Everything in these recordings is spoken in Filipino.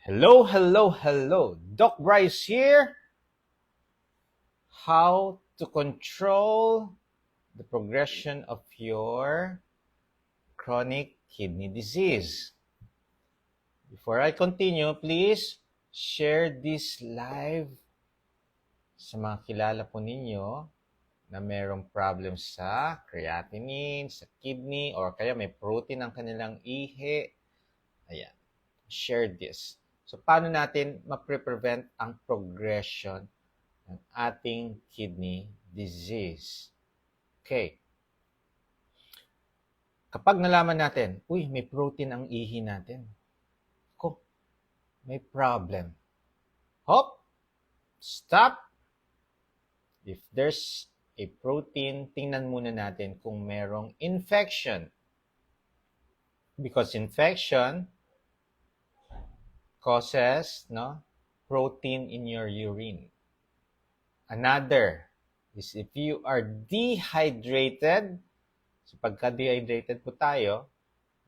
Hello, hello, hello. Doc Bryce here. How to control the progression of your chronic kidney disease. Before I continue, please share this live sa mga kilala po ninyo na mayroong problem sa creatinine, sa kidney, or kaya may protein ang kanilang ihi. Ayan. Share this. So, paano natin ma-prevent ang progression ng ating kidney disease? Okay. Kapag nalaman natin, uy, may protein ang ihi natin. Ko, may problem. Hop! Stop! If there's a protein, tingnan muna natin kung merong infection. Because infection causes protein in your urine. Another is if you are dehydrated, so pagka-dehydrated po tayo,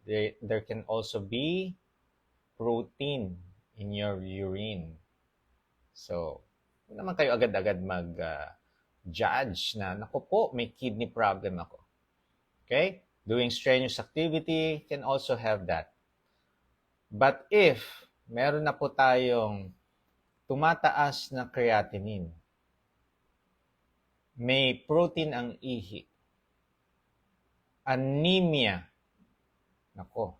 there can also be protein in your urine. So, hindi naman kayo agad-agad mag-judge na, naku po, may kidney problem ako. Okay? Doing strenuous activity can also have that. But if meron na po tayong tumataas na creatinine, may protein ang ihi, anemia, nako,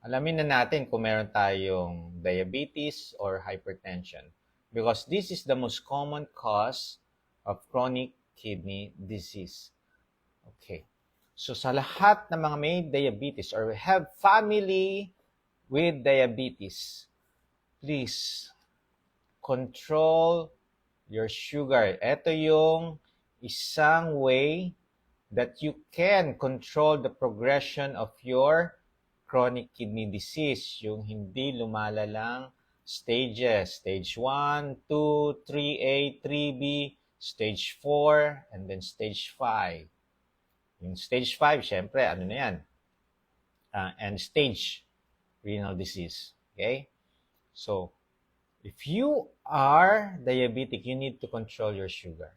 alamin na natin kung meron tayong diabetes or hypertension because this is the most common cause of chronic kidney disease. Okay. So sa lahat ng mga may diabetes or have family with diabetes, please control your sugar. Ito yung isang way that you can control the progression of your chronic kidney disease. Yung hindi lumalalang stages. Stage 1, 2, 3A, 3B, stage 4, and then stage 5. Yung stage 5, syempre, ano na yan? End stage renal disease. Okay? So, if you are diabetic, you need to control your sugar.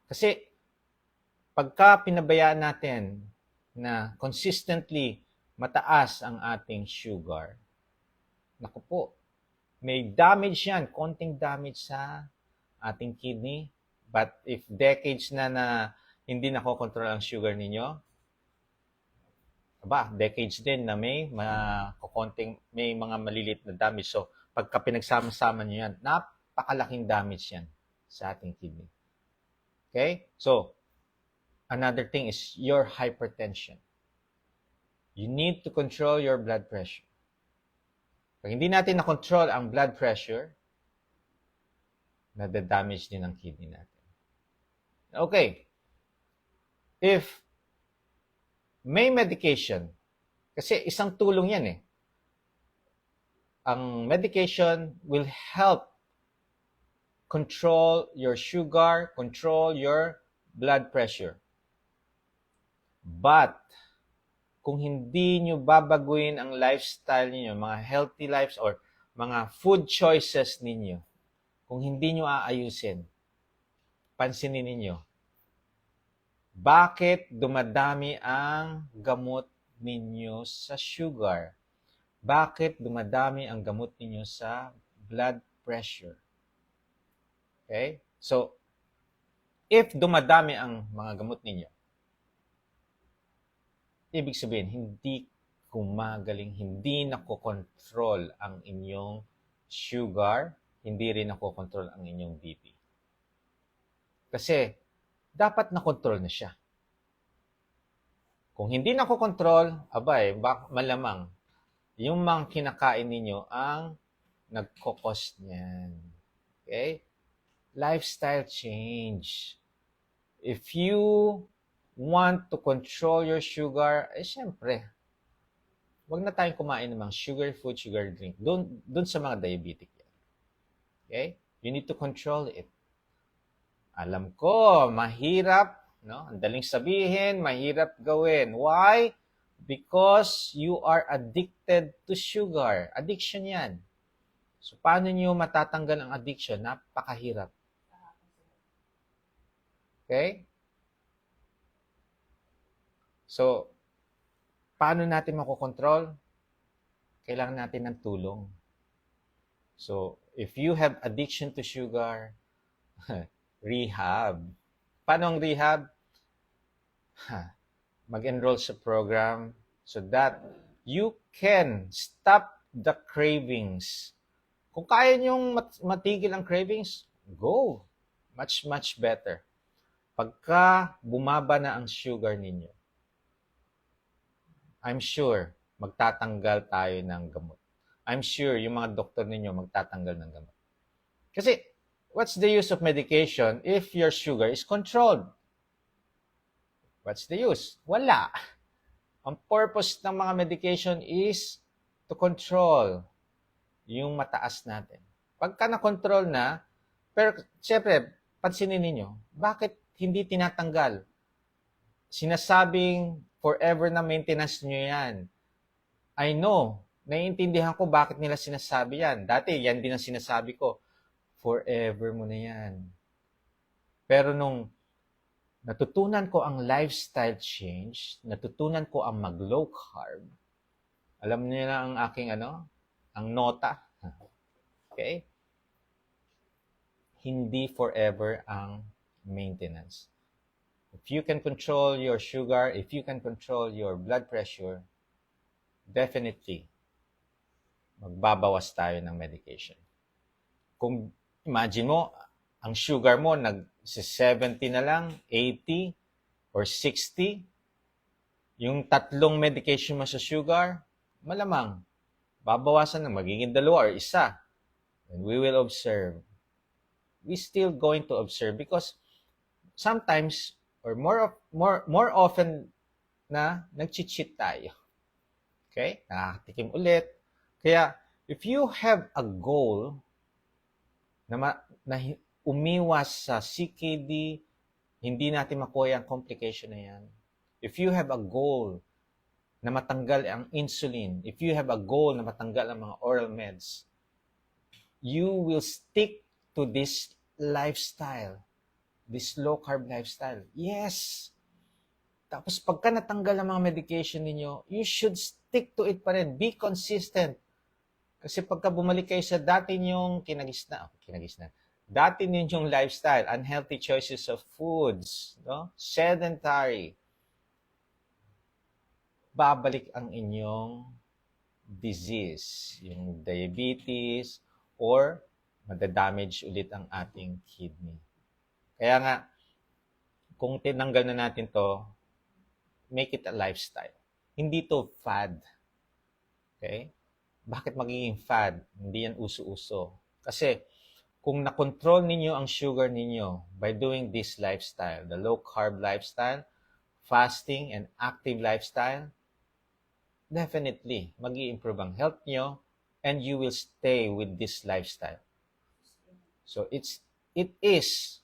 Kasi, pagka pinabayaan natin na consistently mataas ang ating sugar, naku po, may damage yan, konting damage sa ating kidney. But if decades na hindi nakokontrol ang sugar ninyo, decades din na may mga malilit na damage. So, pagka pinagsama-sama nyo yan, napakalaking damage yan sa ating kidney. Okay? So, another thing is your hypertension. You need to control your blood pressure. Pag hindi natin na-control ang blood pressure, nada-damage din ang kidney natin. Okay. If may medication, kasi isang tulong yan eh. Ang medication will help control your sugar, control your blood pressure. But, kung hindi nyo babaguhin ang lifestyle niyo, mga healthy lives or mga food choices ninyo, kung hindi nyo aayusin, pansinin ninyo, bakit dumadami ang gamot ninyo sa sugar? Bakit dumadami ang gamot ninyo sa blood pressure? Okay? So, if dumadami ang mga gamot ninyo, ibig sabihin, hindi gumagaling, hindi nakokontrol ang inyong sugar, hindi rin nakokontrol ang inyong BP. Kasi, dapat nakontrol na siya. Kung hindi nakokontrol, malamang, yung mga kinakain ninyo ang nagkokos niyan. Okay? Lifestyle change. If you want to control your sugar, syempre, wag na tayong kumain ng mga sugar food, sugar drink. Doon sa mga diabetic yan. Okay? You need to control it. Alam ko, mahirap, no? Ang daling sabihin, mahirap gawin. Why? Because you are addicted to sugar. Addiction yan. So, paano nyo matatanggal ang addiction? Napakahirap. Okay? So, paano natin makokontrol? Kailangan natin ng tulong. So, if you have addiction to sugar, rehab. Paano ang rehab? Mag-enroll sa program so that you can stop the cravings. Kung kaya niyong matigil ang cravings, go. Much, much better. Pagka bumaba na ang sugar ninyo, I'm sure magtatanggal tayo ng gamot. I'm sure yung mga doktor ninyo magtatanggal ng gamot. Kasi, what's the use of medication if your sugar is controlled? What's the use? Wala. Ang purpose ng mga medication is to control yung mataas natin. Pagka na-control na, pero syempre, pansinin ninyo, bakit hindi tinatanggal? Sinasabing forever na maintenance nyo yan. I know, naiintindihan ko bakit nila sinasabi yan. Dati, yan din ang sinasabi ko. Forever mo na yan. Pero nung natutunan ko ang lifestyle change, natutunan ko ang mag-low carb, alam niyo na ang aking ang nota. Okay? Hindi forever ang maintenance. If you can control your sugar, if you can control your blood pressure, definitely, magbabawas tayo ng medication. Kung imagine mo, ang sugar mo nag-70 na lang, 80 or 60, yung tatlong medication mo sa sugar, malamang, babawasan na, magiging 2 or 1. And we will observe. We still going to observe because sometimes, or more often na nag-cheat tayo. Okay? Nakakatikim ulit. Kaya, if you have a goal na umiwas sa CKD, hindi natin makuha ang complication na yan. If you have a goal na matanggal ang insulin, if you have a goal na matanggal ang mga oral meds, you will stick to this lifestyle, this low-carb lifestyle. Yes! Tapos pagka natanggal ang mga medication ninyo, you should stick to it pa rin. Be consistent. Kasi pagka bumalik kayo sa dati ninyong dati ninyong lifestyle, unhealthy choices of foods, no? Sedentary, babalik ang inyong disease, yung diabetes, or madadamage ulit ang ating kidney. Kaya nga, kung tinanggal na natin to, make it a lifestyle. Hindi to fad. Okay? Bakit magiging fad? Hindi yan uso-uso. Kasi, kung na-control ninyo ang sugar ninyo by doing this lifestyle, the low-carb lifestyle, fasting and active lifestyle, definitely, mag-i-improve ang health nyo and you will stay with this lifestyle. So, it is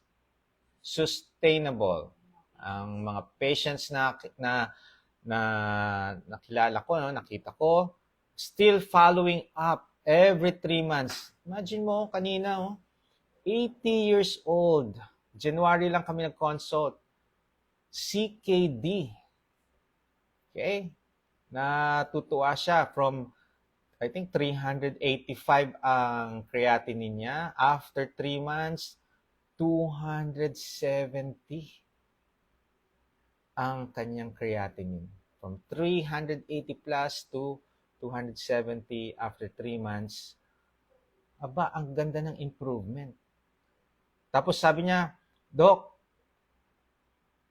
sustainable. Ang mga patients na nakilala ko, nakita ko, still following up every 3 months. Imagine mo, kanina, 80 years old. January lang kami nag-consult. CKD. Okay? Natutuwa siya from, I think, 385 ang creatinine niya. After 3 months, 270 ang kanyang creatinine. From 380 plus to 270 after 3 months. Aba, ang ganda ng improvement. Tapos sabi niya, Doc,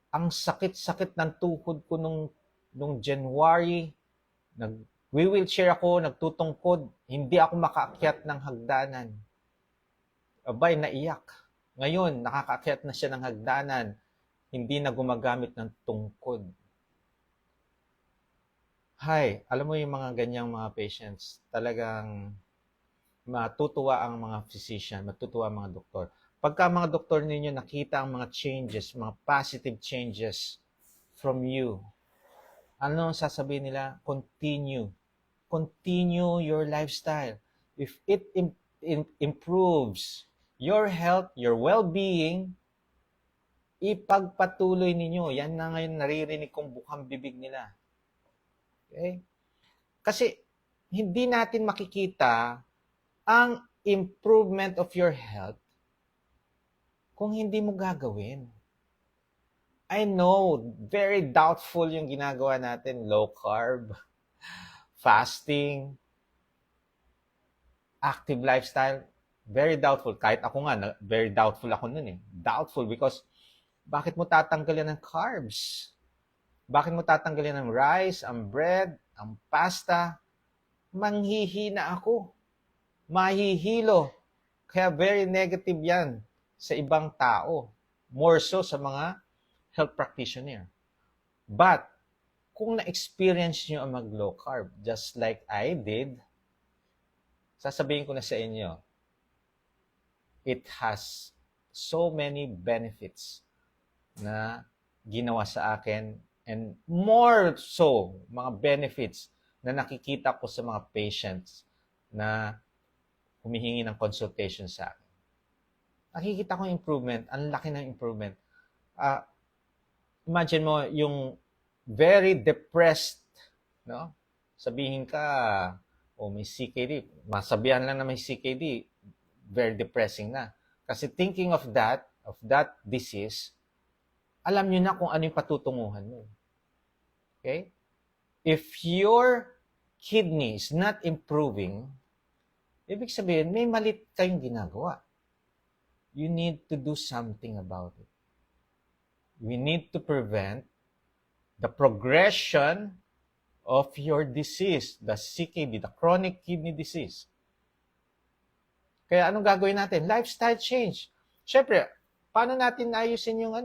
ang sakit-sakit ng tuhod ko nung January, nag-wheelchair ako, nagtutungkod, hindi ako makaakyat ng hagdanan. Abay, naiyak. Ngayon, nakakaakyat na siya ng hagdanan, hindi na gumagamit ng tungkod. Hay, alam mo yung mga ganyang mga patients, talagang matutuwa ang mga physician, matutuwa ang mga doktor. Pagka mga doktor ninyo nakita ang mga changes, mga positive changes from you, Ano ang sasabihin nila? Continue. Continue your lifestyle. If it improves your health, your well-being, ipagpatuloy ninyo. Yan na ngayon naririnig kong bukang bibig nila. Okay? Kasi hindi natin makikita ang improvement of your health kung hindi mo gagawin. I know, very doubtful yung ginagawa natin. Low carb, fasting, active lifestyle. Very doubtful. Kahit ako nga, very doubtful ako nun eh. Doubtful because bakit mo tatanggalin ng carbs? Bakit mo tatanggalin ng rice, ang bread, ang pasta? Manghihina ako. Mahihilo. Kaya very negative yan sa ibang tao. More so sa mga health practitioner. But, kung na-experience nyo ang mag-low carb, just like I did, sasabihin ko na sa inyo, it has so many benefits na ginawa sa akin and more so, mga benefits na nakikita ko sa mga patients na humihingi ng consultation sa akin. Nakikita ko improvement, ang laki ng improvement. Imagine mo yung very depressed, no? Sabihin ka, may CKD. Masabihan lang na may CKD, very depressing na. Kasi thinking of that disease, alam nyo na kung ano yung patutunguhan mo. Okay? If your kidney is not improving, ibig sabihin, may mali kayong ginagawa. You need to do something about it. We need to prevent the progression of your disease, the CKD, the chronic kidney disease. Kaya anong gagawin natin? Lifestyle change. Siyempre, paano natin ayusin yung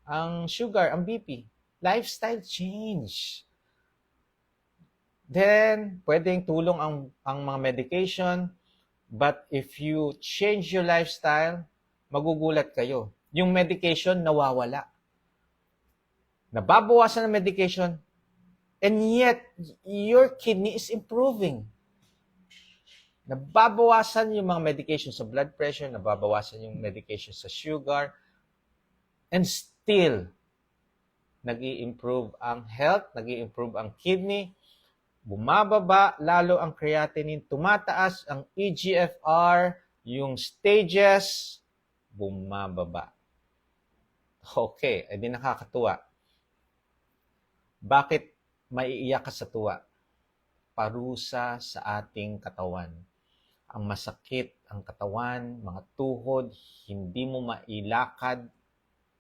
ang sugar, ang BP? Lifestyle change. Then, pwedeng tulong ang mga medication, but if you change your lifestyle, magugulat kayo. Yung medication, nawawala. Nababawasan ng medication, and yet, your kidney is improving. Nababawasan yung mga medication sa blood pressure, nababawasan yung medication sa sugar, and still, nag-i-improve ang health, nag-i-improve ang kidney, bumababa lalo ang creatinine, tumataas ang EGFR, yung stages, bumababa. Okay, edi nakakatuwa. Bakit maiiyak ka sa tuwa? Parusa sa ating katawan. Ang masakit ang katawan, mga tuhod, hindi mo mailakad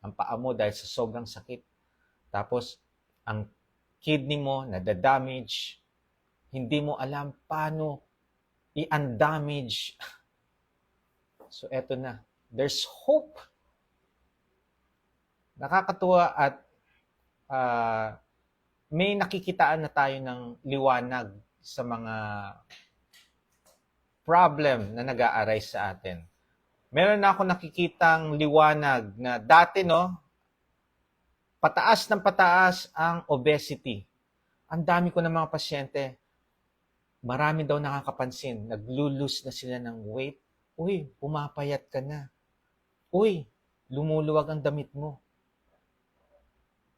ang paa mo dahil sa sobrang sakit. Tapos, ang kidney mo nadadamage, hindi mo alam paano i-undamage. So, eto na. There's hope. Nakakatuwa at may nakikitaan na tayo ng liwanag sa mga problem na nag-a-arise sa atin. Meron na ako nakikitang liwanag na dati, pataas ng pataas ang obesity. Ang dami ko ng mga pasyente, marami daw nakakapansin, naglo-lose na sila ng weight. Uy, pumapayat ka na. Uy, lumuluwag ang damit mo.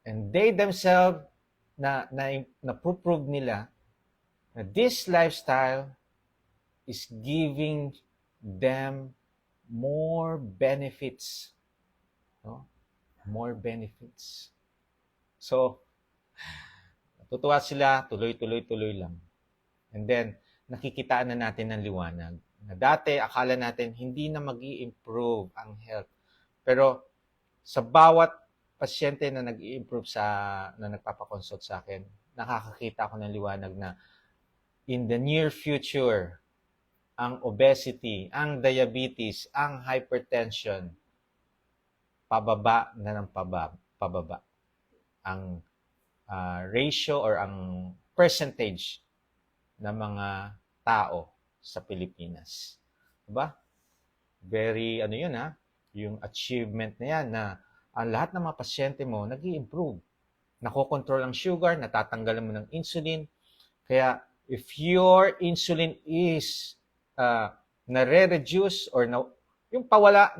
And they themselves, na-prove nila na this lifestyle is giving them more benefits. No? More benefits. So, natutuwa sila, tuloy-tuloy lang. And then, nakikitaan na natin ng liwanag. Na dati, akala natin, hindi na mag-i-improve ang health. Pero, sa bawat pasyente na nag-i-improve na nagpapakonsult sa akin, nakakakita ako ng liwanag na in the near future, ang obesity, ang diabetes, ang hypertension, pababa na ng pababa. Ang ratio or ang percentage ng mga tao sa Pilipinas. Diba? Very, yun yung achievement na yan na ang lahat ng mga pasyente mo nag-i-improve. nakokontrol ang sugar, natatanggalan mo ng insulin. Kaya if your insulin is nare-reduce or yung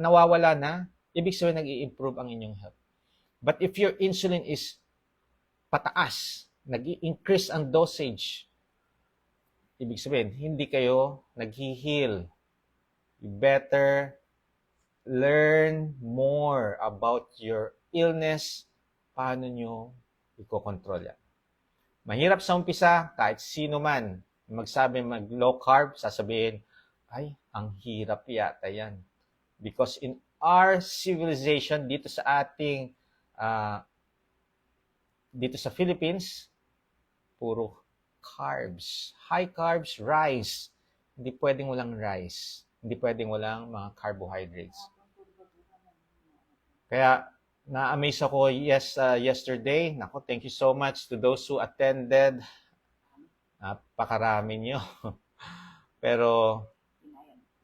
nawawala na, ibig sabihin nag-i-improve ang inyong health. But if your insulin is pataas, nag-i-increase ang dosage, ibig sabihin, hindi kayo nag-heal. You better learn more about your illness, paano nyo ikokontrol yan. Mahirap sa umpisa, kahit sino man magsabi mag-low carb, sasabihin, ay, ang hirap yata yan. Because in our civilization, dito sa ating, dito sa Philippines, puro carbs. High carbs, rice. Hindi pwedeng walang rice. Hindi pwedeng walang mga carbohydrates. Kaya, na-amaze ako yesterday. Nako, thank you so much to those who attended. Napakarami nyo. Pero,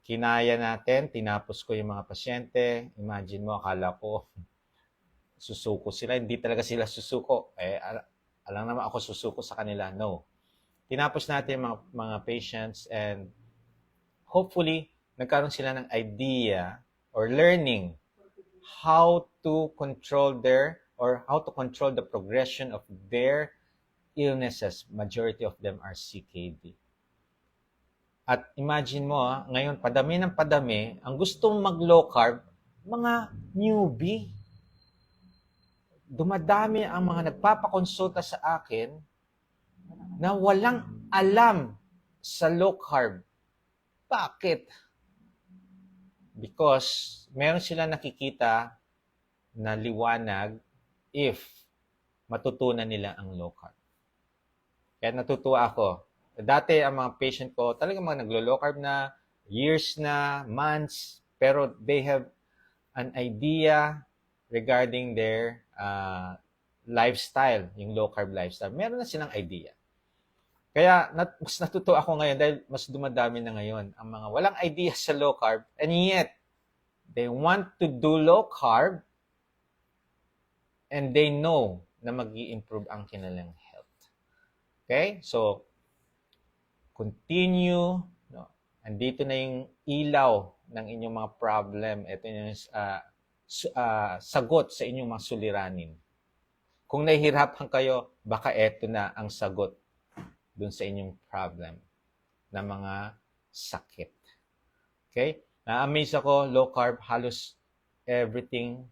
kinaya natin. Tinapos ko yung mga pasyente. Imagine mo, akala ko, susuko sila. Hindi talaga sila susuko. Alam naman ako susuko sa kanila. No. Tinapos natin yung mga patients and hopefully, nagkaroon sila ng idea or learning how to control the progression of their illnesses. Majority of them are CKD. At imagine mo, ngayon padami ng padami, ang gustong mag-low carb, mga newbie. Dumadami ang mga nagpapakonsulta sa akin na walang alam sa low carb. Bakit? Because meron sila nakikita na liwanag if matutunan nila ang low carb. Kaya natutuwa ako. Dati ang mga patient ko, talagang mga naglo-low carb na, years na, months, pero they have an idea regarding their lifestyle, yung low carb lifestyle. Meron na silang idea. Kaya mas natutuwa ako ngayon dahil mas dumadami na ngayon ang mga walang idea sa low carb and yet they want to do low carb and they know na mag-i-improve ang kanilang health. Okay? So, continue. No? Andito na yung ilaw ng inyong mga problem. Ito yung sagot sa inyong mga suliranin. Kung nahihirapan kayo, baka ito na ang sagot dun sa inyong problem na mga sakit. Okay? Na-amaze ako, low carb, halos everything,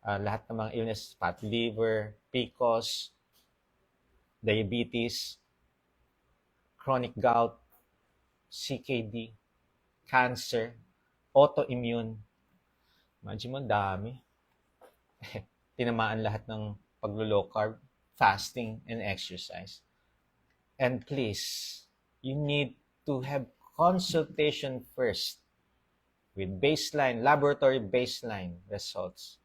lahat ng mga illness, fat liver, PCOS, diabetes, chronic gout, CKD, cancer, autoimmune. Imagine mo, dami. Tinamaan lahat ng pag-low carb, fasting, and exercise. And please, you need to have consultation first with laboratory baseline results.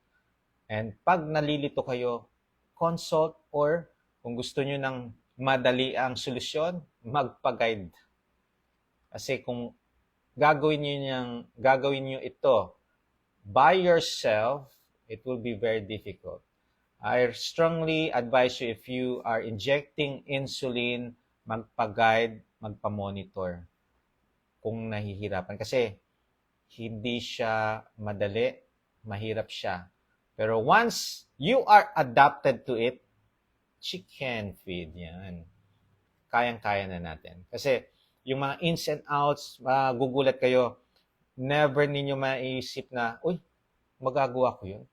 And pag nalilito kayo, consult or kung gusto nyo ng madali ang solusyon, magpa-guide. Kasi kung gagawin nyo ito by yourself, it will be very difficult. I strongly advise you if you are injecting insulin, magpa-guide, magpa-monitor kung nahihirapan. Kasi hindi siya madali, mahirap siya. Pero once you are adapted to it, chicken feed yan. Kayang-kaya na natin. Kasi yung mga ins and outs, magugulat kayo, never ninyo maiisip na, uy, magagawa ko yun.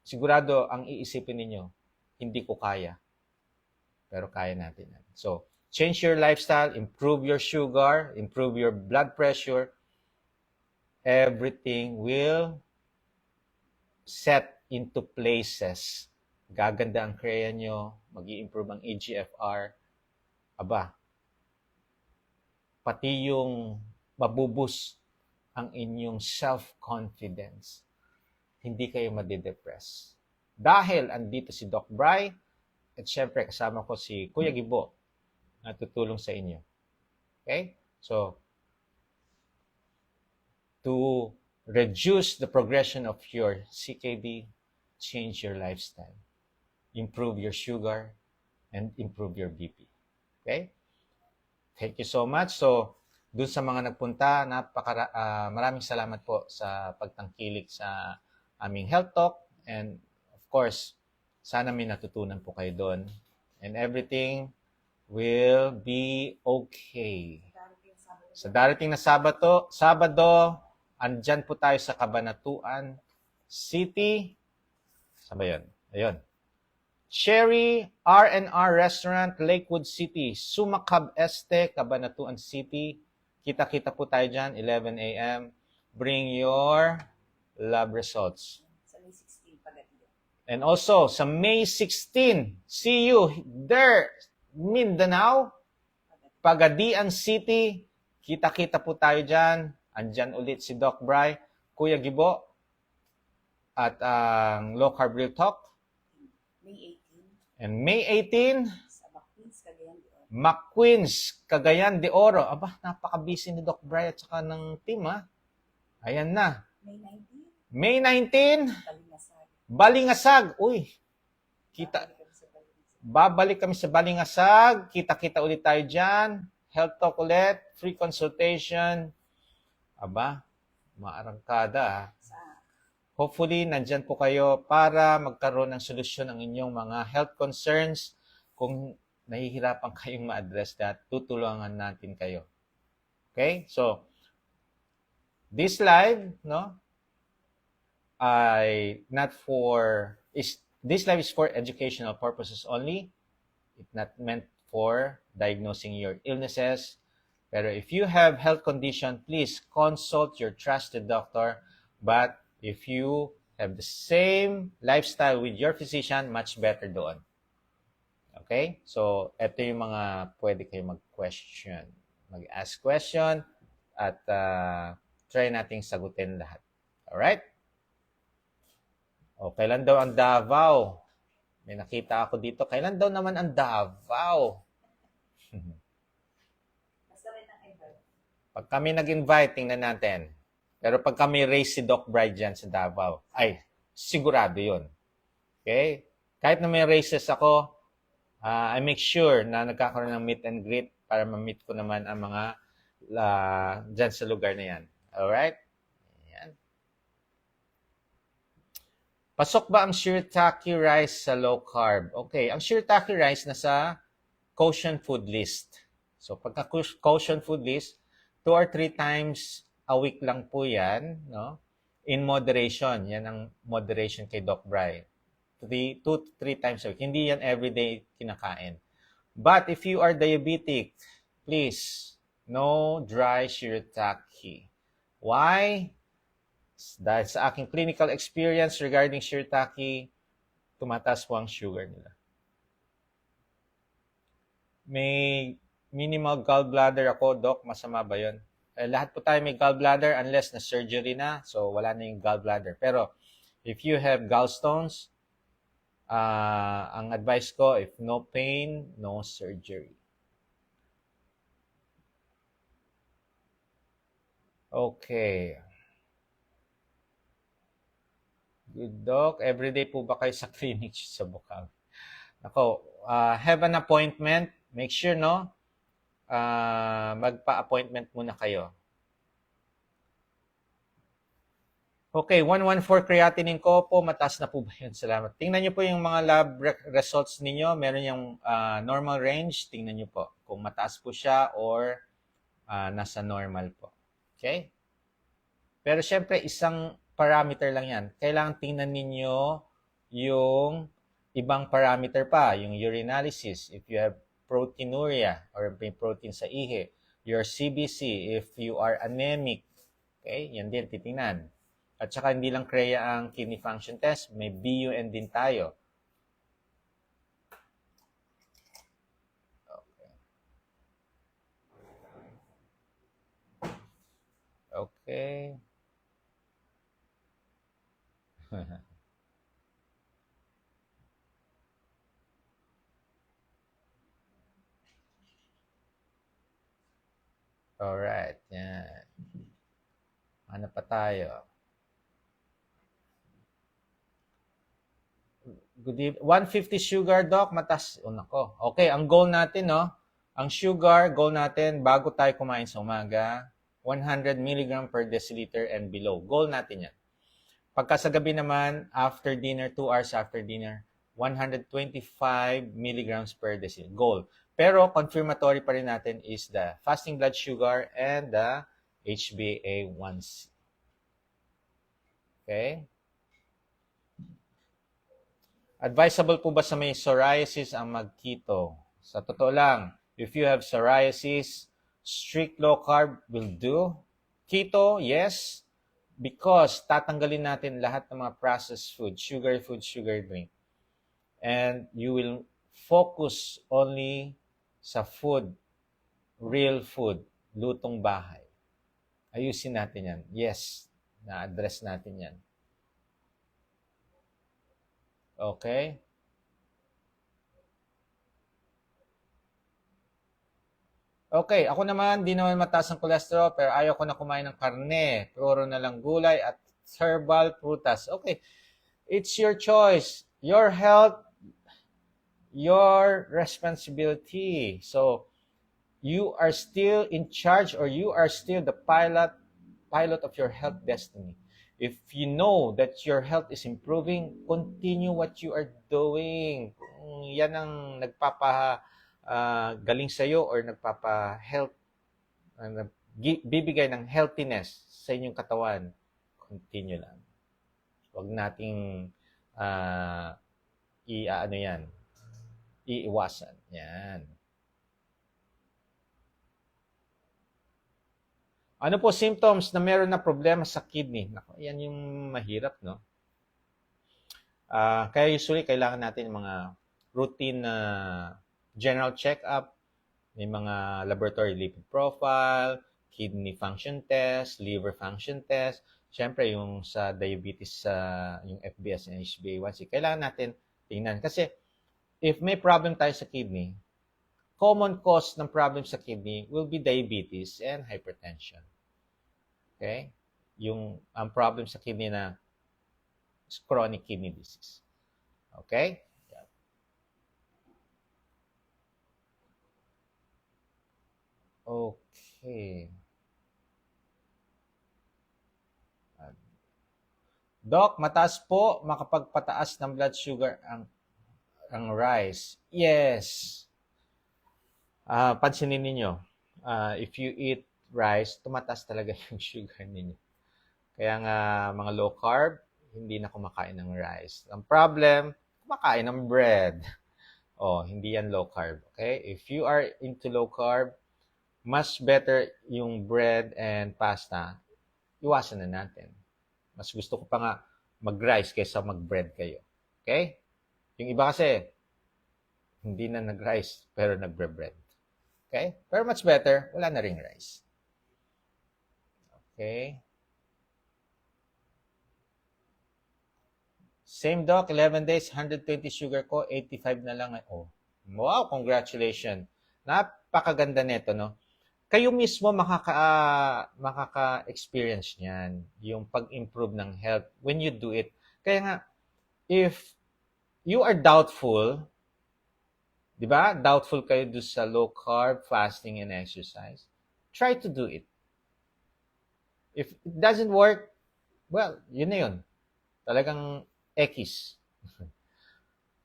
Sigurado ang iisipin ninyo, hindi ko kaya. Pero kaya natin yan. So, change your lifestyle, improve your sugar, improve your blood pressure. Everything will set into places. Gaganda ang kreya nyo, mag-i-improve ang EGFR. Aba, pati yung mabubus ang inyong self-confidence. Hindi kayo madidepress. Dahil andito si Doc Bry at syempre kasama ko si Kuya Gibo na tutulong sa inyo. Okay? So, to reduce the progression of your CKD, change your lifestyle. improve your sugar, and improve your BP. Okay? Thank you so much. So, dun sa mga nagpunta, maraming salamat po sa pagtangkilik sa aming health talk. And of course, sana may natutunan po kayo doon. And everything will be okay. Sa darating na Sabado, andyan po tayo sa Cabanatuan City. Saan ba yun? Ayun. Cherry R&R Restaurant, Lakewood City, Sumakab Este, Cabanatuan City. Kita-kita po tayo dyan, 11 a.m. Bring your lab results. Sa May 16, Pagadian. And also, sa May 16, see you there, Mindanao, Pagadian City. Kita-kita po tayo dyan. Andyan ulit si Doc Bry, Kuya Gibo, at ang Low Carb Real Talk. May 18. And May 18, Sa McQueen's, Cagayan de Oro. McQueen's, Cagayan de Oro. Aba, napaka-busy ni Doc Bry at saka ng team, ha? Ayan na. May 19, May 19, Balingasag. Balingasag. Uy, kita. Babalik kami sa Balingasag. Babalik kami sa Balingasag. Kita-kita ulit tayo dyan. Health talk ulit. Free consultation. Aba, maarangkada, ha? Hopefully, nandyan po kayo para magkaroon ng solusyon ang inyong mga health concerns. Kung nahihirapan kayong ma-address that, tutulungan natin kayo. Okay? So, this live, no, this live is for educational purposes only. It's not meant for diagnosing your illnesses. Pero if you have health condition, please consult your trusted doctor. But if you have the same lifestyle with your physician, much better doon. Okay? So, ito yung mga pwede kayo mag-question. Mag-ask question at try nating sagutin lahat. Alright? O, kailan daw ang Davao? May nakita ako dito. Kailan daw naman ang Davao? Pag kami nag-invite, tingnan natin. Pero pag kami race si Doc Bride dyan sa Davao, ay, sigurado yun. Okay? Kahit na may races ako, I make sure na nagkakaroon ng meet and greet para ma-meet ko naman ang mga dyan sa lugar na yan. Alright? Ayan. Pasok ba ang shirataki rice sa low carb? Okay, ang shirataki rice nasa Koshan food list. So, pagka Koshan food list, 2 or 3 times a week lang po yan, no? In moderation. Yan ang moderation kay Doc Bry. 2 to 3 times a week. Hindi yan everyday kinakain. But if you are diabetic, please, no dry shirataki. Why? Dahil sa aking clinical experience regarding shirataki, tumataas po ang sugar nila. May minimal gallbladder ako, Doc. Masama ba yun? Lahat po tayo may gallbladder unless na surgery na. So, wala na yung gallbladder. Pero, if you have gallstones, ang advice ko, if no pain, no surgery. Okay. Good, Doc. Everyday po ba kayo sa clinic sa Bukal? Ako, have an appointment. Make sure, no? Magpa-appointment muna kayo. Okay, 114 creatinine ko po. Mataas na po ba yun? Salamat. Tingnan nyo po yung mga lab results ninyo. Meron yung normal range. Tingnan nyo po kung mataas po siya or nasa normal po. Okay? Pero syempre, isang parameter lang yan. Kailangan tingnan ninyo yung ibang parameter pa. Yung urinalysis. If you have proteinuria or may protein sa ihi. Your CBC, if you are anemic. Okay? Yan din, titingnan. At saka hindi lang CREA ang kidney function test, may BUN din tayo. Okay. Alright, yan. Ano pa tayo? Good evening. 150 sugar, Doc. Matas. O, nako. Okay, ang goal natin, no? Ang sugar, goal natin, bago tayo kumain sa umaga, 100 milligram per deciliter and below. Goal natin yan. Pagka sa gabi naman, after dinner, 2 hours after dinner, 125 milligrams per deciliter. Goal. Pero confirmatory pa rin natin is the fasting blood sugar and the HbA1c. Okay? Advisable po ba sa may psoriasis ang mag-keto? Sa totoo lang, if you have psoriasis, strict low carb will do. Keto, yes, because tatanggalin natin lahat ng mga processed food, sugar drink. And you will focus only sa food, real food, lutong bahay. Ayusin natin yan. Yes, na-address natin yan. Okay? Okay, ako naman, di naman mataas ang cholesterol, pero ayaw ko na kumain ng karne. Puro na lang gulay at herbal prutas. Okay, it's your choice. Your health, your responsibility. So, you are still in charge or you are still the pilot of your health destiny. If you know that your health is improving, continue what you are doing. Kung yan ang galing sa'yo or nagpapa-health, bibigay ng healthiness sa inyong katawan, continue lang. Huwag nating iiwasan. Yan. Ano po symptoms na meron na problema sa kidney? Naku, yan yung mahirap, no? Kaya usually, kailangan natin mga routine na general check-up, may mga laboratory lipid profile, kidney function test, liver function test. Siyempre, yung sa diabetes, yung FBS and HbA1c, kailangan natin tingnan. Kasi, if may problem tayo sa kidney, common cause ng problem sa kidney will be diabetes and hypertension. Okay? Ang problem sa kidney na chronic kidney disease. Okay? Okay. Doc, mataas po makapagpataas ng blood sugar ang rice. Yes. Pansinin ninyo, if you eat rice, tumataas talaga yung sugar ninyo. Kaya nga, mga low carb, hindi na kumakain ng rice. Ang problem, kumakain ng bread. Hindi yan low carb. Okay? If you are into low carb, mas better yung bread and pasta, iwasan na natin. Mas gusto ko pa nga mag-rice kaysa mag-bread kayo. Okay? Yung iba kasi, hindi na nag-rice, pero nagbre-bread. Okay? Pero much better, wala na ring rice. Okay? Same doc, 11 days, 120 sugar ko, 85 na lang. Wow, congratulations. Napakaganda nito, no? Kayo mismo makaka-experience niyan, yung pag-improve ng health when you do it. Kaya nga, if you are doubtful, di ba? Doubtful kayo do sa low carb, fasting, and exercise. Try to do it. If it doesn't work, well, yun na yun. Talagang X.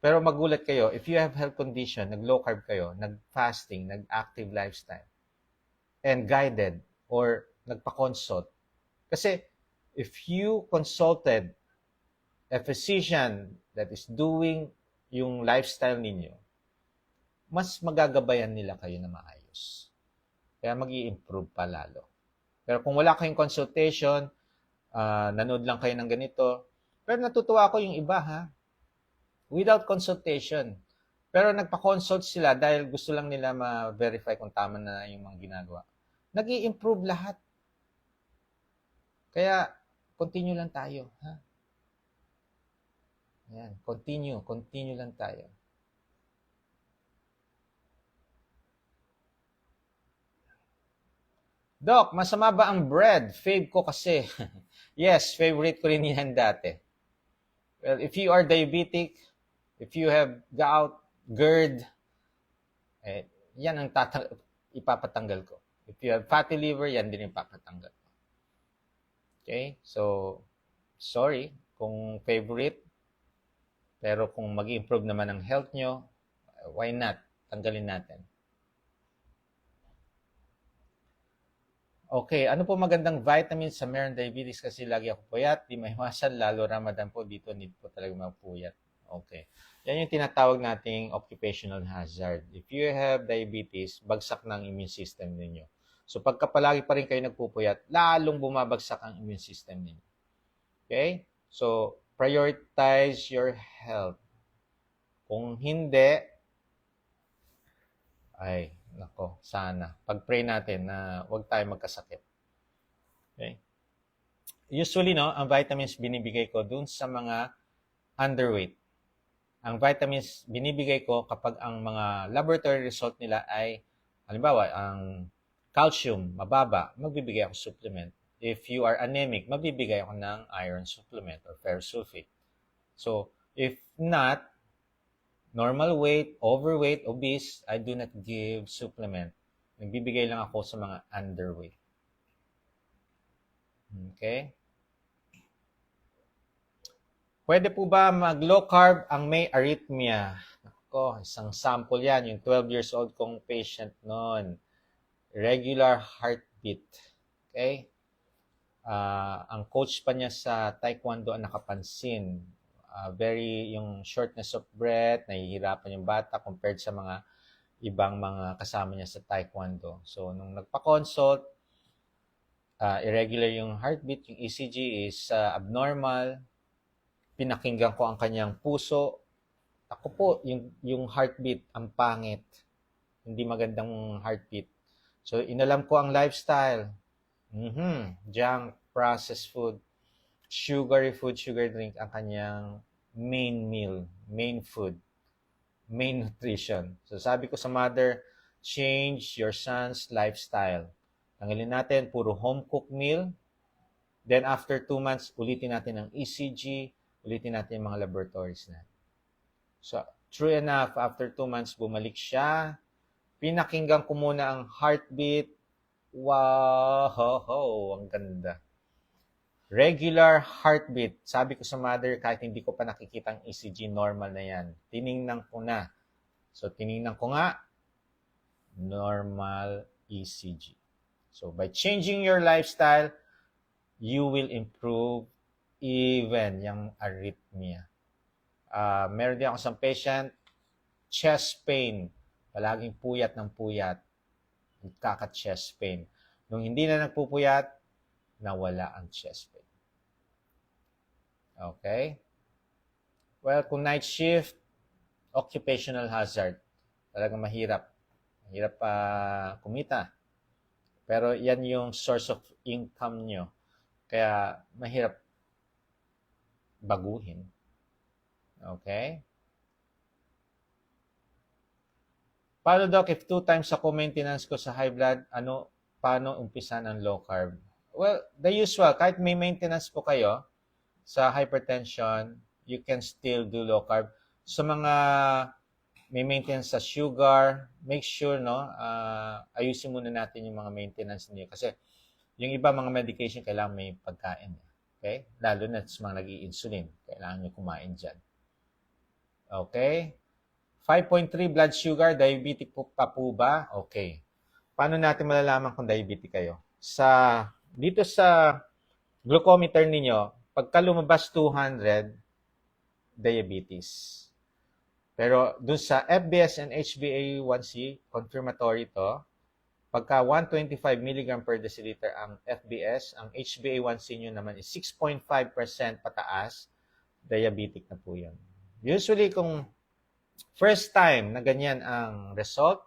Pero magulat kayo, if you have health condition, nag-low carb kayo, nag-fasting, nag-active lifestyle, and guided, or nagpa-consult. Kasi, if you consulted a physician that is doing yung lifestyle ninyo, mas magagabayan nila kayo na maayos. Kaya mag-i-improve pa lalo. Pero kung wala kayong consultation, nanood lang kayo ng ganito, pero natutuwa ako yung iba, ha? Without consultation. Pero nagpa-consult sila dahil gusto lang nila ma-verify kung tama na yung mga ginagawa. Nag-i-improve lahat. Kaya, continue lang tayo, ha? Yan, continue lang tayo. Doc, masama ba ang bread? Fave ko kasi. Yes, favorite ko rin yan dati. Well, if you are diabetic, If you have gout, GERD, yan ang ipapatanggal ko. If you have fatty liver, yan din ipapatanggal ko. Okay? So, sorry kung favorite, pero kung mag-improve naman ang health nyo, why not? Tanggalin natin. Okay, ano po magandang vitamins sa meron diabetes kasi lagi ako puyat, di maiwasan, lalo Ramadan po dito, need po talaga magpuyat. Okay. Yan yung tinatawag nating occupational hazard. If you have diabetes, bagsak ng immune system ninyo. So pagka palagi pa rin kayo nagpupuyat, lalong bumabagsak ang immune system ninyo. Okay? So, prioritize your health. Kung hindi, ay, nako, sana. Pag-pray natin na huwag tayo magkasakit. Okay? Usually, no, ang vitamins binibigay ko dun sa mga underweight. Ang vitamins binibigay ko kapag ang mga laboratory result nila ay, halimbawa, ang calcium, mababa, magbibigay ako supplement. If you are anemic, magbibigay ako ng iron supplement or ferrous sulfate. So, if not, normal weight, overweight, obese, I do not give supplement. Nagbibigay lang ako sa mga underweight. Okay? Pwede po ba mag-low carb ang may arrhythmia? Ako, isang sample yan, yung 12 years old kong patient noon. Regular heartbeat. Okay? Ang coach pa niya sa taekwondo ang nakapansin. Very, yung shortness of breath, nahihirapan yung bata compared sa mga ibang mga kasama niya sa taekwondo. So, nung nagpa-consult, irregular yung heartbeat, yung ECG is abnormal. Pinakinggan ko ang kanyang puso. Ako po, yung heartbeat, ang pangit. Hindi magandang heartbeat. So, inalam ko ang lifestyle. Junk, processed food, sugary food, sugar drink, ang kanyang main meal, main food, main nutrition. So, sabi ko sa mother, change your son's lifestyle. Tanggalin natin, puro home-cooked meal. Then, after 2 months, ulitin natin ang ECG, ulitin natin yung mga laboratories na. So, true enough, after 2 months, bumalik siya. Pinakinggan ko muna ang heartbeat. Wow! Ang ganda. Regular heartbeat. Sabi ko sa mother, kahit hindi ko pa nakikita ang ECG, normal na yan. Tiningnan ko na. So, tiningnan ko nga, normal ECG. So, by changing your lifestyle, you will improve even yung arrhythmia. Meron din ako isang patient, chest pain. Palaging puyat ng puyat. Kaka-chest pain. Nung hindi na nagpupuyat, nawala ang chest pain. Okay? Well, kung night shift, occupational hazard. Talagang mahirap. Mahirap kumita. Pero yan yung source of income nyo. Kaya mahirap baguhin. Okay? Paano, Doc, if 2 times ako maintenance ko sa high blood, paano umpisan ang low carb? Well, the usual, kahit may maintenance po kayo sa hypertension, you can still do low carb. Sa mga may maintenance sa sugar, make sure, ayusin muna natin yung mga maintenance niyo. Kasi yung iba mga medication, kailangan may pagkain. Okay? Lalo na sa mga nag-i-insulin. Kailangan nyo kumain dyan. Okay? 5.3 blood sugar, diabetic pa po ba? Okay. Paano natin malalaman kung diabetic kayo? Dito sa glucometer ninyo, pagka lumabas 200, diabetes. Pero dun sa FBS and HbA1c, confirmatory to, pagka 125 mg per deciliter ang FBS, ang HbA1c nyo naman is 6.5% pataas, diabetic na po yun. Usually, kung first time na ganyan ang result,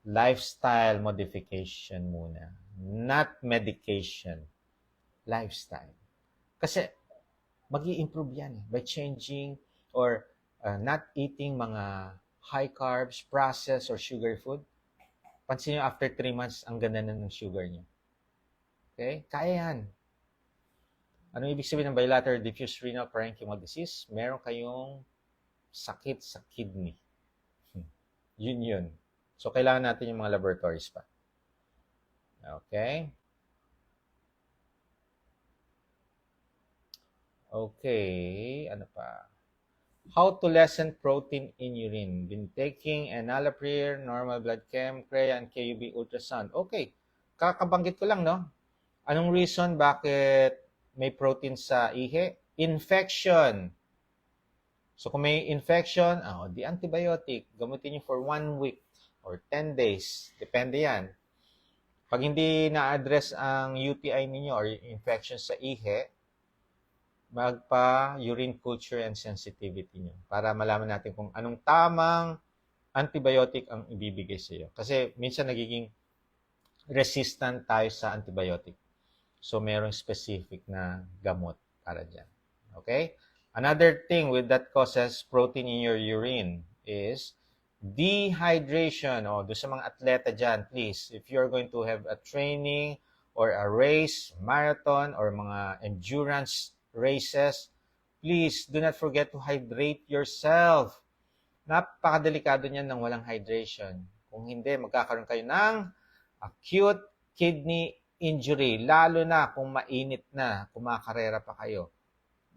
lifestyle modification muna. Not medication. Lifestyle. Kasi, mag-i-improve yan by changing or not eating mga high carbs, processed, or sugar food. Pansin nyo, after 3 months, ang ganda na ng sugar nyo. Okay? Kaya yan. Ano ibig sabihin ng bilateral diffuse renal parenchymal disease? Meron kayong sakit sa kidney. Yun. So, kailangan natin yung mga laboratories pa. Okay? Okay, ano pa? How to lessen protein in urine. Been taking enalapril, normal blood chem, CREA, and KUB ultrasound. Okay, kakabanggit ko lang, no? Anong reason bakit may protein sa ihi? Infection. So, kung may infection, di antibiotic. Gamutin nyo for 1 week or 10 days. Depende yan. Pag hindi na-address ang UTI ninyo or infection sa ihi, magpa-urine culture and sensitivity nyo para malaman natin kung anong tamang antibiotic ang ibibigay sa iyo. Kasi minsan nagiging resistant tayo sa antibiotic. So, merong specific na gamot para dyan. Okay? Another thing that causes protein in your urine is dehydration. Doon sa mga atleta dyan, please, if you're going to have a training or a race, marathon, or mga endurance races, please do not forget to hydrate yourself. Napakadelikado niyan ng walang hydration. Kung hindi, magkakaroon kayo ng acute kidney injury, lalo na kung mainit na, kumakarera pa kayo.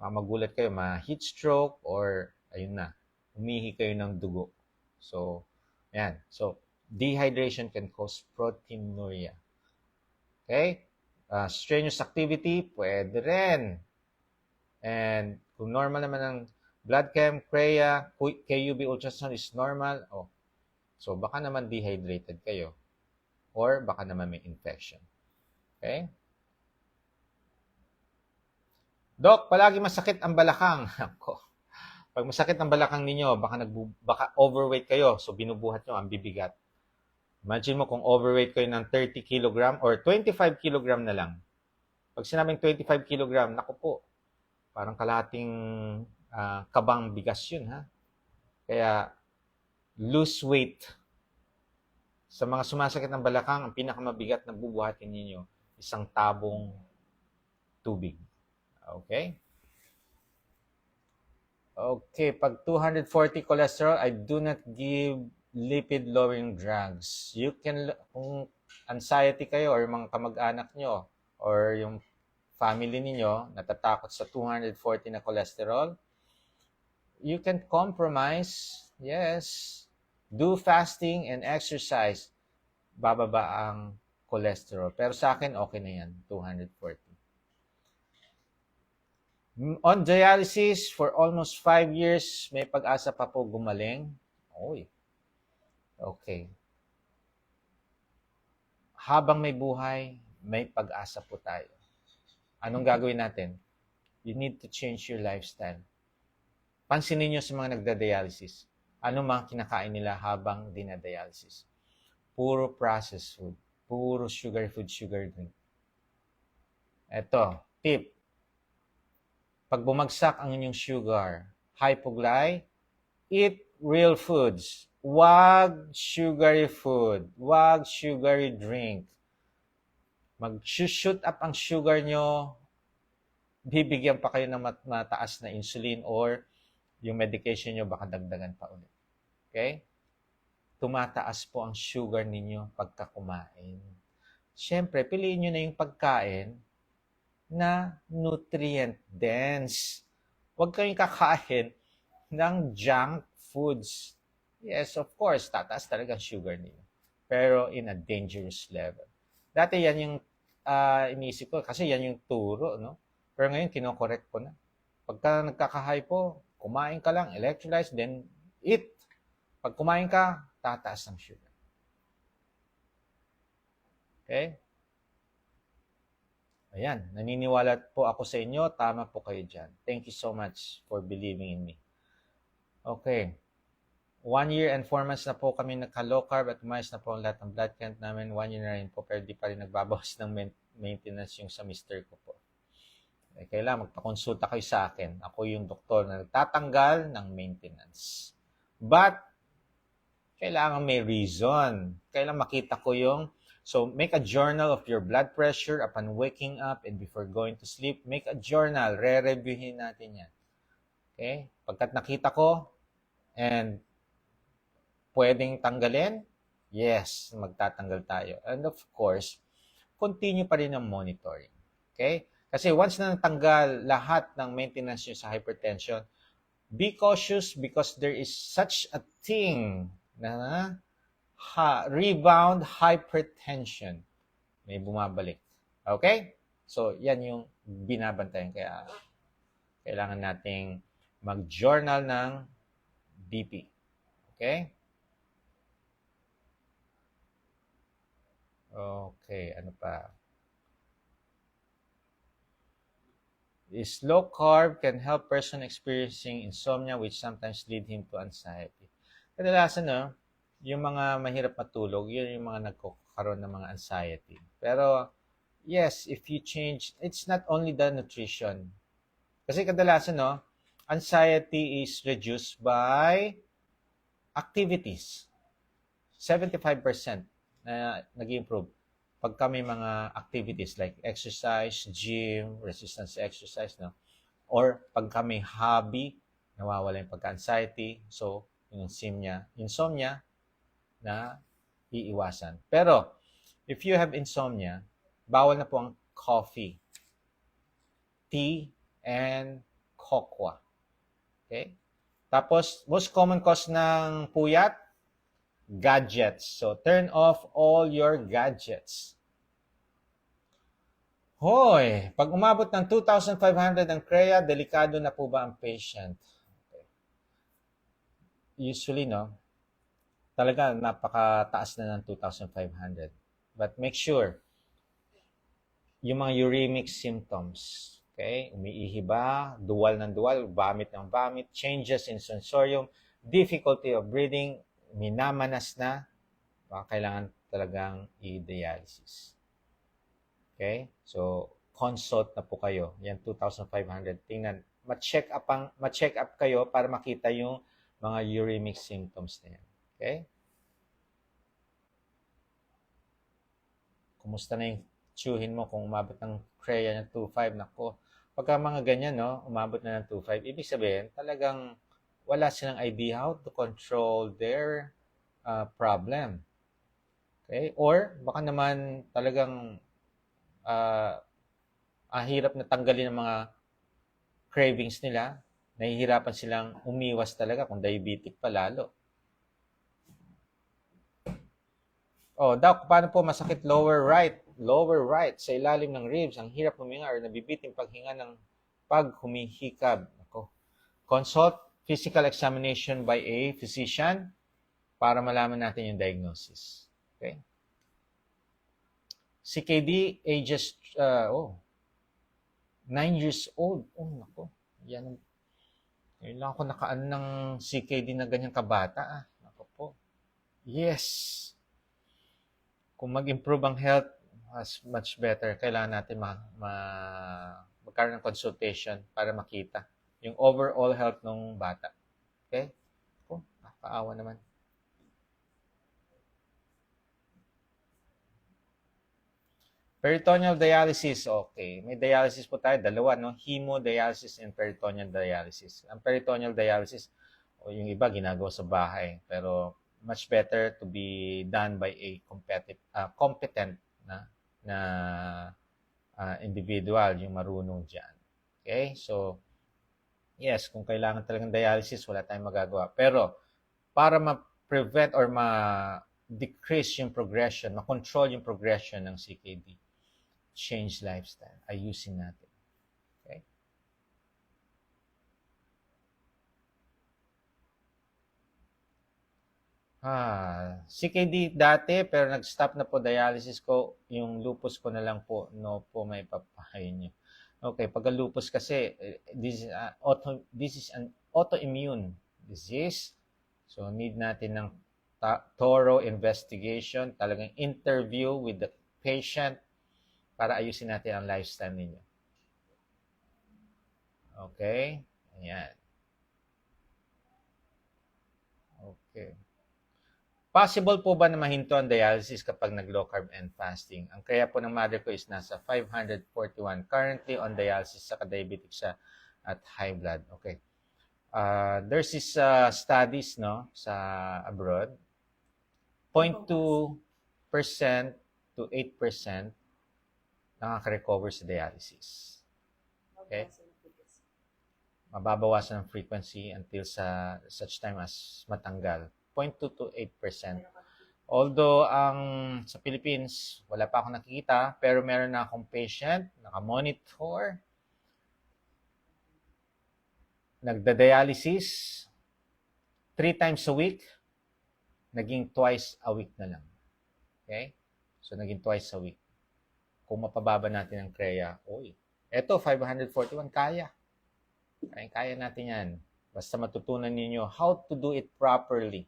Magulat kayo, ma-heat stroke, or ayun na, umihi kayo ng dugo. So, ayan. So, dehydration can cause proteinuria. Okay? Strenuous activity, pwede rin. And kung normal naman ang blood chem, CREA, KUB ultrasound is normal, so baka naman dehydrated kayo. Or baka naman may infection. Okay? Doc, palagi masakit ang balakang. Ako. Pag masakit ang balakang ninyo, baka overweight kayo, so binubuhat nyo ang bibigat. Imagine mo kung overweight kayo ng 30 kg or 25 kg na lang. Pag sinabing 25 kg, naku po, parang kalahating kabang bigas yun, ha? Kaya, lose weight. Sa mga sumasakit ng balakang, ang pinakamabigat na bubuhatin ninyo, isang tabong tubig. Okay? Okay, pag 240 cholesterol, I do not give lipid-lowering drugs. You can, kung anxiety kayo or mga kamag-anak nyo or yung family ninyo natatakot sa 240 na cholesterol, you can compromise. Yes. Do fasting and exercise. Bababa ang cholesterol. Pero sa akin, okay na yan, 240. On dialysis for almost 5 years, may pag-asa pa po gumaling. Oy. Okay. Habang may buhay, may pag-asa po tayo. Anong gagawin natin? You need to change your lifestyle. Pansinin nyo sa mga nagda-dialysis. Ano mga kinakain nila habang dinadialysis? Puro processed food. Puro sugar food, sugar drink. Eto, tip. Pag bumagsak ang inyong sugar, hypogly, eat real foods. Wag sugary food. Wag sugary drink. Mag-shoot up ang sugar nyo, bibigyan pa kayo ng mataas na insulin or yung medication nyo baka dagdagan pa ulit. Okay? Tumataas po ang sugar ninyo pagka kumain. Siyempre, piliin nyo na yung pagkain na nutrient dense. Huwag kayong kakain ng junk foods. Yes, of course, tataas talaga ang sugar ninyo. Pero in a dangerous level. Dati yan yung iniisip ko kasi yan yung turo, no? Pero ngayon, kinokorek ko na. Pagka nagkakahay po, kumain ka lang, electrolytes, then eat. Pag kumain ka, tataas ang sugar. Okay? Ayan, naniniwala po ako sa inyo. Tama po kayo dyan. Thank you so much for believing in me. Okay. 1 year and 4 months na po kami nagka-low carb at umayos na po ang lahat ng blood count namin. 1 year na rin po pero di pa rin nagbabawas ng maintenance yung sa mister ko po. Kailangan magpakonsulta kayo sa akin. Ako yung doktor na nagtatanggal ng maintenance. But, kailangan may reason. Kailangan makita ko yung so, make a journal of your blood pressure upon waking up and before going to sleep. Make a journal. Re-reviewin natin yan. Okay? Pagkat nakita ko, and pwedeng tanggalin? Yes, magtatanggal tayo. And of course, continue pa rin ang monitoring. Okay? Kasi once na natanggal lahat ng maintenance nyo sa hypertension, be cautious because there is such a thing na rebound hypertension. May bumabalik. Okay? So, yan yung binabantayan. Kaya, kailangan nating mag-journal ng BP. Okay? Okay, ano pa? Is low carb can help person experiencing insomnia which sometimes lead him to anxiety. Kadalasan, no, yung mga mahirap matulog, yun yung mga nagkakaroon ng mga anxiety. Pero, yes, if you change, it's not only the nutrition. Kasi kadalasan, no, anxiety is reduced by activities. 75% na nag-improve pagka may mga activities like exercise, gym, resistance exercise, no? Or pagka may hobby, nawawala yung pagka-anxiety. So, yung insomnia na iiwasan. Pero, if you have insomnia, bawal na po ang coffee, tea, and cocoa. Okay? Tapos, most common cause ng puyat, gadgets. So, turn off all your gadgets. Hoy, pag umabot ng 2,500 ang CREA, delikado na po ba ang patient? Okay. Usually, no, talaga napakataas na ng 2,500. But make sure, yung mga uremic symptoms, okay, umiihi ba, duwal ng duwal, vomit ng vomit, changes in sensorium, difficulty of breathing, minamanas na, baka kailangan talagang i-dialysis. Okay? So, consult na po kayo. Yan, 2,500. Tingnan, ma-check up kayo para makita yung mga uremic symptoms na yan. Okay? Kumusta na yung tsuhin mo kung umabot ng CREA ng 2,500? Nako, pagka mga ganyan, no, umabot na ng 2,500, ibig sabihin, talagang wala silang idea how to control their problem. Okay? Or, baka naman talagang ang hirap na tanggalin ng mga cravings nila, nahihirapan silang umiwas talaga kung diabetic pa lalo. Oh, Doc, paano po masakit lower right sa ilalim ng ribs, ang hirap huminga or nabibiting paghinga ng pag humihikab. Ako. Consult physical examination by a physician para malaman natin yung diagnosis. Okay? CKD ages 9 years old. Oh, nako. Yan. Kailangan ko nakaan ng CKD na ganyan kabata. Nako po. Yes. Kung mag-improve ang health, much better. Kailangan natin magkaroon ng consultation para makita yung overall health ng bata. Okay? Oh, nakakaawa naman. Peritoneal dialysis, okay. May dialysis po tayo, dalawa, no? Hemodialysis and peritoneal dialysis. Ang peritoneal dialysis, yung iba ginagawa sa bahay, pero much better to be done by a competent na individual, yung marunong dyan. Okay? So, yes, kung kailangan talagang dialysis, wala tayong magagawa. Pero, para ma-prevent or ma-decrease yung progression, ma-control yung progression ng CKD, change lifestyle. Ayusin natin. Okay? CKD dati, pero nag-stop na po dialysis ko. Yung lupus ko na lang po. No po, may papahay nyo. Okay, pag lupus kasi, this is an autoimmune disease. So, need natin ng thorough investigation, talagang interview with the patient para ayusin natin ang lifestyle ninyo. Okay? Ayan. Okay. Possible po ba na mahinto ang dialysis kapag nag-low carb and fasting? Ang kaya po ng mother ko is nasa 541. Currently on dialysis sa diabetic siya at high blood. Okay. There's this studies no sa abroad. 0.2% to 8% nakaka-recover sa dialysis. Okay? Mababawasan ang frequency until sa such time as matanggal. 0.2 to 8%. Although sa Philippines, wala pa akong nakikita, pero meron na akong patient, naka-monitor, nagda-dialysis 3 times a week, naging twice a week na lang. Okay? So, naging twice a week. Kung mapababa natin ang CREA, eto, 541, kaya. Kaya natin yan. Basta matutunan ninyo how to do it properly.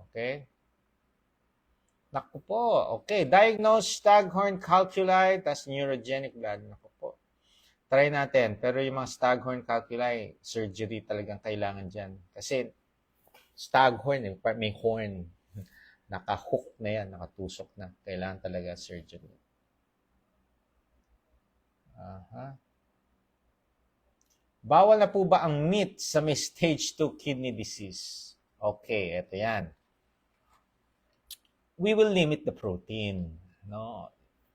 Okay? Naku po. Okay. Diagnosed staghorn calculi, tas neurogenic blood. Naku po. Try natin. Pero yung mga staghorn calculi, surgery talagang kailangan dyan. Kasi staghorn, may horn. Naka-hook na yan, nakatusok na. Kailangan talaga surgery. Bawal na po ba ang meat sa may stage 2 kidney disease? Okay, eto yan. We will limit the protein. No?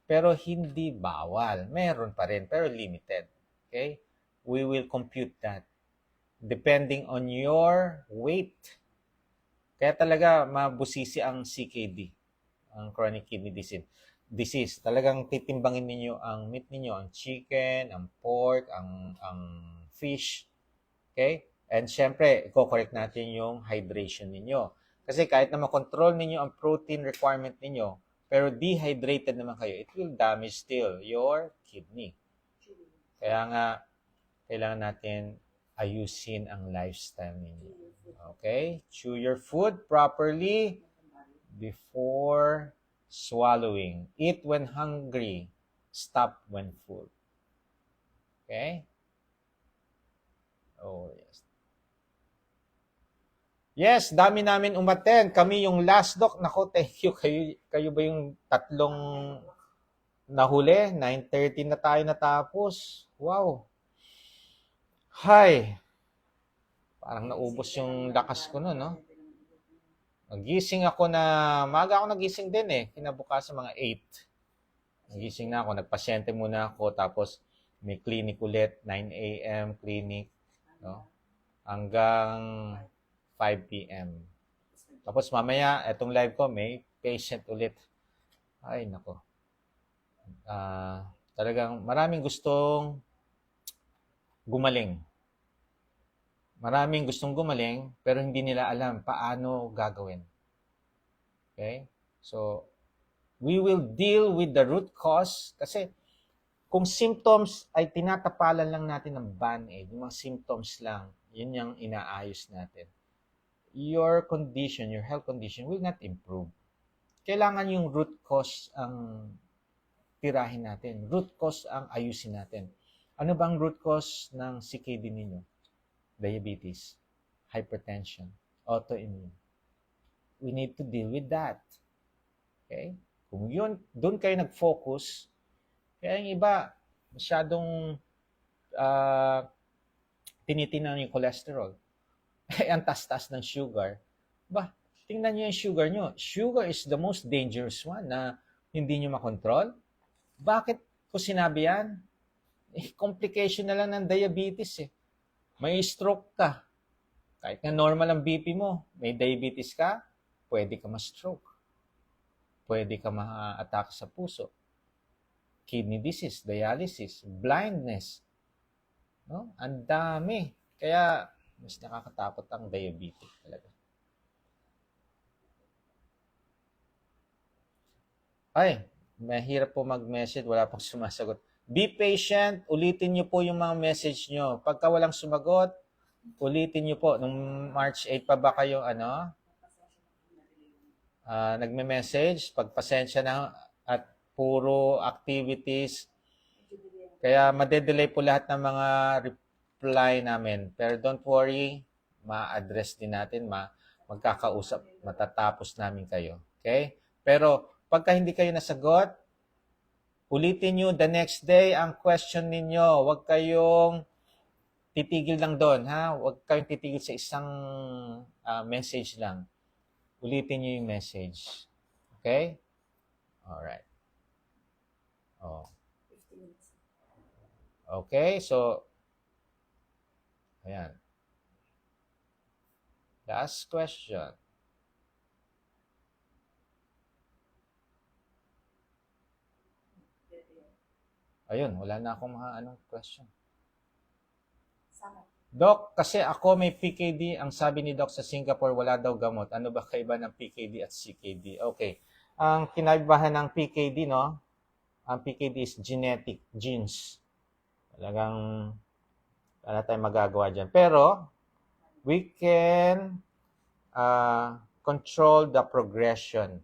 Pero hindi bawal. Meron pa rin, pero limited. Okay? We will compute that depending on your weight. Kaya talaga mabusisi ang CKD, ang chronic kidney disease. Talagang titimbangin ninyo ang meat ninyo, ang chicken, ang pork, ang fish. Okay? And syempre, i-correct natin yung hydration ninyo. Kasi kahit na makontrol ninyo ang protein requirement ninyo, pero dehydrated naman kayo, it will damage still your kidney. Kaya nga, kailangan natin ayusin ang lifestyle ninyo. Okay? Chew your food properly before swallowing. Eat when hungry. Stop when full. Okay? Oh, yes. Yes, dami namin umattend. Kami yung last doc. Nako, thank you. Kayo ba yung tatlong nahuli? 9:30 na tayo natapos. Wow. Hi. Parang naubos yung lakas ko nun, no? Nagising ako maaga ako nagising din eh. Kinabukasan mga 8. Nagising na ako. Nagpasyente muna ako. Tapos may clinic ulit. 9 a.m. clinic. No? Hanggang 5 p.m. Tapos mamaya, etong live ko, may patient ulit. Ay, nako. Talagang maraming gustong gumaling. Maraming gustong gumaling, pero hindi nila alam paano gagawin. Okay? So, we will deal with the root cause kasi kung symptoms ay tinatapalan lang natin ng band-aid, yung mga symptoms lang, yun yung inaayos natin. Your condition, your health condition will not improve. Kailangan yung root cause ang tirahin natin. Root cause ang ayusin natin. Ano bang root cause ng CKD ninyo? Diabetes, hypertension, autoimmune. We need to deal with that. Okay? Kung yun, doon kayo nag-focus, kaya yung iba, masyadong tinitingnan yung cholesterol. Ang tas-tas ng sugar. Tingnan nyo yung sugar nyo. Sugar is the most dangerous one na hindi nyo makontrol. Bakit ko sinabi yan? Complication na lang ng diabetes eh. May stroke ka. Kahit na normal ang BP mo, may diabetes ka, pwede ka ma-stroke. Pwede ka ma-attack sa puso. Kidney disease, dialysis, blindness. No? Ang dami. Kaya, mas nakakatakot ang diabetes talaga. Ay, mahirap po mag-message. Wala pong sumasagot. Be patient. Ulitin niyo po yung mga message niyo. Pagka walang sumagot, ulitin niyo po. Nung March 8 pa ba kayo, nagme-message? Pagpasensya na at puro activities. Kaya madedelay po lahat ng mga reply namin. Pero don't worry, ma-address din natin, magkakausap, matatapos namin kayo. Okay? Pero pagka hindi kayo nasagot, Ulitin nyo the next day ang question ninyo. Huwag kayong titigil lang doon, ha? Huwag kayong titigil sa isang message lang. Ulitin nyo yung message. Okay? Alright. Oh. 50 minutes. Okay, so, ayan. Last question. Ayun, wala na akong mga question. Sama. Doc, kasi ako may PKD, ang sabi ni Doc sa Singapore, wala daw gamot. Ano ba kaiba ng PKD at CKD? Okay. Ang kinaibahan ng PKD, no? Ang PKD is genetic, genes. Talagang wala tayong magagawa dyan. Pero, we can control the progression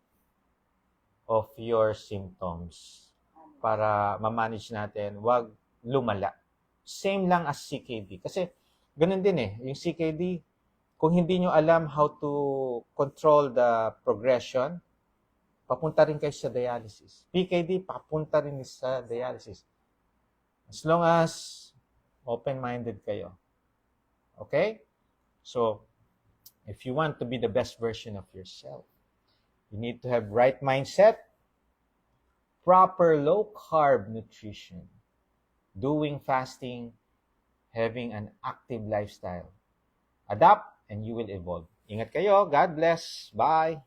of your symptoms para ma-manage natin, wag lumala. Same lang as CKD. Kasi, ganun din eh. Yung CKD, kung hindi nyo alam how to control the progression, papunta rin kayo sa dialysis. PKD, papunta rin sa dialysis. As long as open-minded kayo. Okay? So, if you want to be the best version of yourself, you need to have right mindset, proper low-carb nutrition, doing fasting, having an active lifestyle. Adapt and you will evolve. Ingat kayo. God bless. Bye.